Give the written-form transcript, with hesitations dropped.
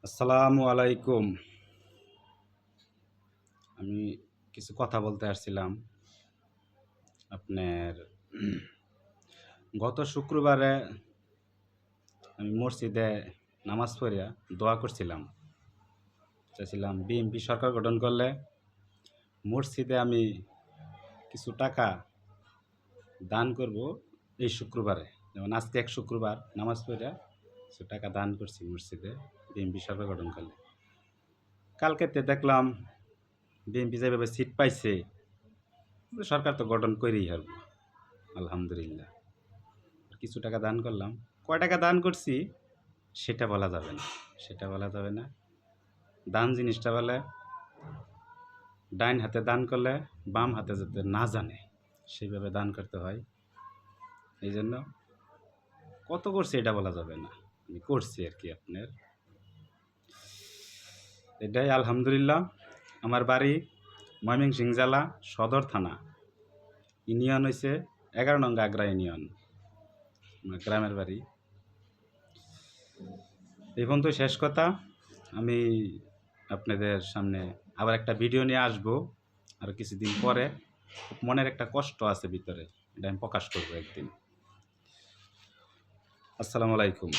আসসালামু আলাইকুম। আমি কিছু কথা বলতে আসছিলাম। আপনার গত শুক্রবারে আমি মসজিদে নামাজ পড়িয়া দোয়া করছিলাম। চাইছিলাম বিএনপি সরকার গঠন করলে মসজিদে আমি কিছু টাকা দান করব এই শুক্রবারে। যেমন আজকে এক শুক্রবার নামাজ পড়িয়া কিছু টাকা দান করছি মসজিদে বিএনপি সরকার গঠন করলে। কালকেতে দেখলাম বিএনপি যেভাবে সিট পাইছে, সরকার তো গঠন করেই হারব। আলহামদুলিল্লাহ। কিছু টাকা দান করলাম। কয় টাকা দান করছি সেটা বলা যাবে না, সেটা বলা যাবে না। দান জিনিসটা বলে ডাইন হাতে দান করলে বাম হাতে যাতে না জানে সেইভাবে দান করতে হয়। এই জন্য কত করছি এটা বলা যাবে না, আমি করছি আর কি। আপনার এটাই আলহামদুলিল্লাহ। আমার বাড়ি ময়মনসিংহ জেলা সদর থানা, ইউনিয়ন হয়েছে 11 নং আগ্রা ইউনিয়ন, আমার গ্রামের বাড়ি। এই পর্যন্ত শেষ কথা। আমি আপনাদের সামনে আবার একটা ভিডিও নিয়ে আসব আর কিছুদিন পরে। মনের একটা কষ্ট আছে ভিতরে, এটা আমি প্রকাশ করবো একদিন। আসসালামু আলাইকুম।